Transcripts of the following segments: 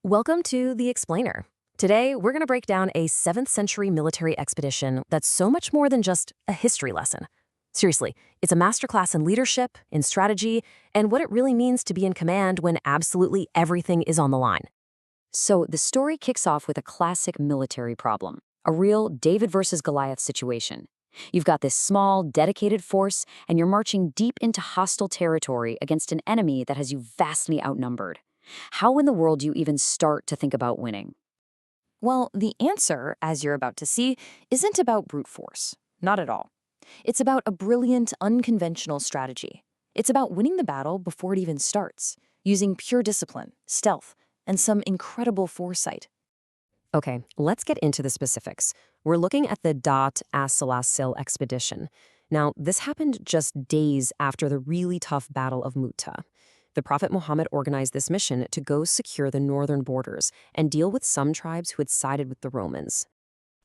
Welcome to The Explainer. Today, we're going to break down a 7th century military expedition that's so much more than just a history lesson. Seriously, it's a masterclass in leadership, in strategy, and what it really means to be in command when absolutely everything is on the line. So the story kicks off with a classic military problem, a real David versus Goliath situation. You've got this small, dedicated force, and you're marching deep into hostile territory against an enemy that has you vastly outnumbered. How in the world do you even start to think about winning? Well, the answer, as you're about to see, isn't about brute force. Not at all. It's about a brilliant, unconventional strategy. It's about winning the battle before it even starts, using pure discipline, stealth, and some incredible foresight. Okay, let's get into the specifics. We're looking at the Dhaat As-Salaasil Expedition. Now, this happened just days after the really tough Battle of Mu'tah. The Prophet Muhammad organized this mission to go secure the northern borders and deal with some tribes who had sided with the Romans.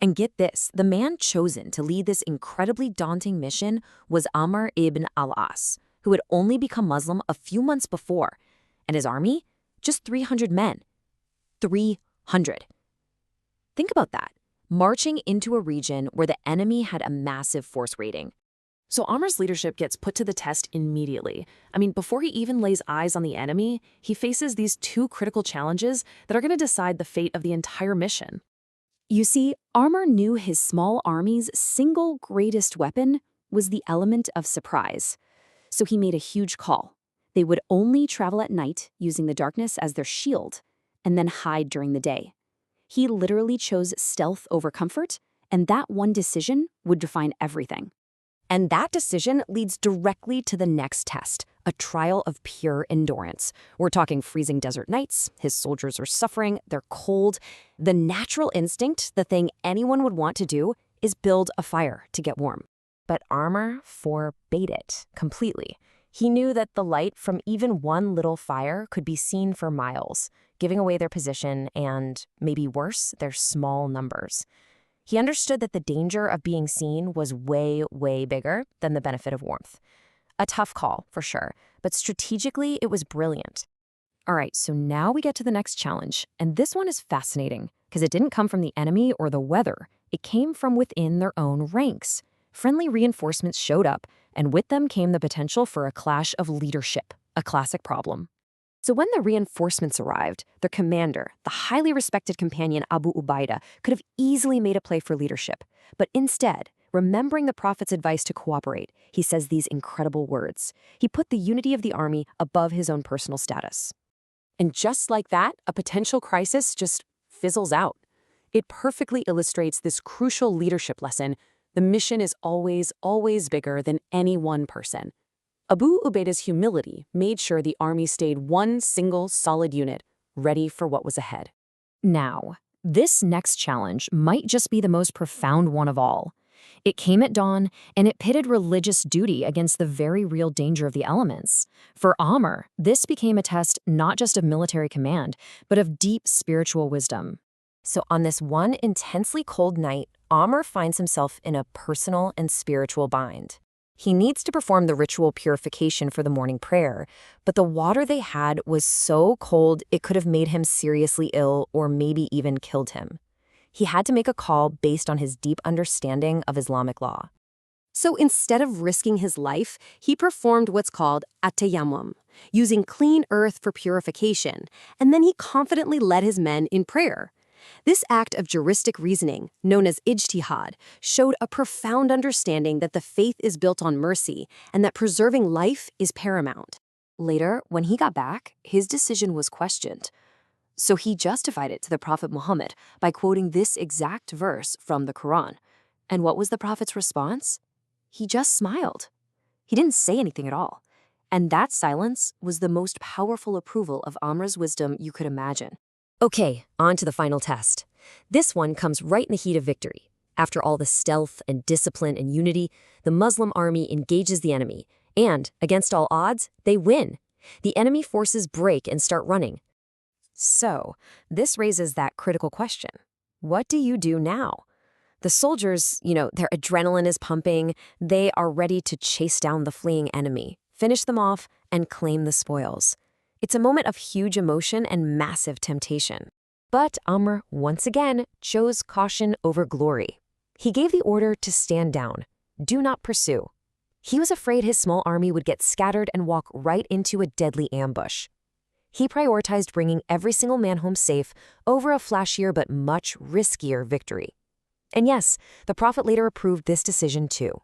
And get this, the man chosen to lead this incredibly daunting mission was Amr ibn Al Aas, who had only become Muslim a few months before. And his army? Just 300 men. 300. Think about that, marching into a region where the enemy had a massive force rating. So Amr's leadership gets put to the test immediately. Before he even lays eyes on the enemy, he faces these two critical challenges that are going to decide the fate of the entire mission. You see, Amr knew his small army's single greatest weapon was the element of surprise. So he made a huge call. They would only travel at night using the darkness as their shield, and then hide during the day. He literally chose stealth over comfort, and that one decision would define everything. And that decision leads directly to the next test, a trial of pure endurance. We're talking freezing desert nights, his soldiers are suffering, they're cold. The natural instinct, the thing anyone would want to do, is build a fire to get warm. But Amr forbade it completely. He knew that the light from even one little fire could be seen for miles, giving away their position and, maybe worse, their small numbers. He understood that the danger of being seen was way, way bigger than the benefit of warmth. A tough call, for sure, but strategically it was brilliant. All right, so now we get to the next challenge, and this one is fascinating because it didn't come from the enemy or the weather. It came from within their own ranks. Friendly reinforcements showed up, and with them came the potential for a clash of leadership, a classic problem. So when the reinforcements arrived, their commander, the highly respected companion Abu Ubaidah, could have easily made a play for leadership. But instead, remembering the Prophet's advice to cooperate, he says these incredible words. He put the unity of the army above his own personal status. And just like that, a potential crisis just fizzles out. It perfectly illustrates this crucial leadership lesson. The mission is always, always bigger than any one person. Abu Ubaidah's humility made sure the army stayed one single solid unit, ready for what was ahead. Now, this next challenge might just be the most profound one of all. It came at dawn, and it pitted religious duty against the very real danger of the elements. For Amr, this became a test not just of military command, but of deep spiritual wisdom. So on this one intensely cold night, Amr finds himself in a personal and spiritual bind. He needs to perform the ritual purification for the morning prayer, but the water they had was so cold it could have made him seriously ill or maybe even killed him. He had to make a call based on his deep understanding of Islamic law. So instead of risking his life, he performed what's called at-tayammum, using clean earth for purification, and then he confidently led his men in prayer. This act of juristic reasoning, known as ijtihad, showed a profound understanding that the faith is built on mercy and that preserving life is paramount. Later, when he got back, his decision was questioned. So he justified it to the Prophet Muhammad by quoting this exact verse from the Quran. And what was the Prophet's response? He just smiled. He didn't say anything at all. And that silence was the most powerful approval of Amr's wisdom you could imagine. Okay, on to the final test. This one comes right in the heat of victory. After all the stealth and discipline and unity, the Muslim army engages the enemy, and, against all odds, they win. The enemy forces break and start running. So, this raises that critical question. What do you do now? The soldiers, their adrenaline is pumping. They are ready to chase down the fleeing enemy, finish them off, and claim the spoils. It's a moment of huge emotion and massive temptation. But Amr, once again, chose caution over glory. He gave the order to stand down. Do not pursue. He was afraid his small army would get scattered and walk right into a deadly ambush. He prioritized bringing every single man home safe over a flashier but much riskier victory. And yes, the Prophet later approved this decision too.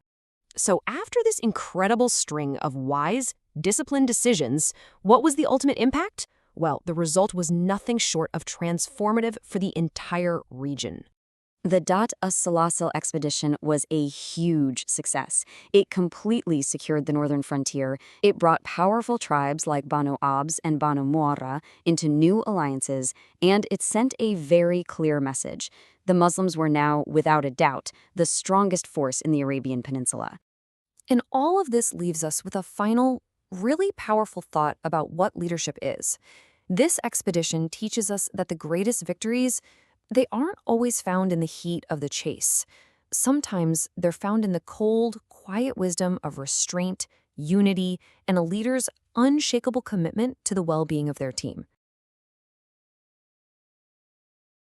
So after this incredible string of wise, disciplined decisions, what was the ultimate impact? Well, the result was nothing short of transformative for the entire region. The Dhaat As-Salaasil Expedition was a huge success. It completely secured the northern frontier. It brought powerful tribes like Banu Abs and Banu Mu'arra into new alliances, and it sent a very clear message. The Muslims were now, without a doubt, the strongest force in the Arabian Peninsula. And all of this leaves us with a final, really powerful thought about what leadership is. This expedition teaches us that the greatest victories, they aren't always found in the heat of the chase. Sometimes they're found in the cold, quiet wisdom of restraint, unity, and a leader's unshakable commitment to the well-being of their team.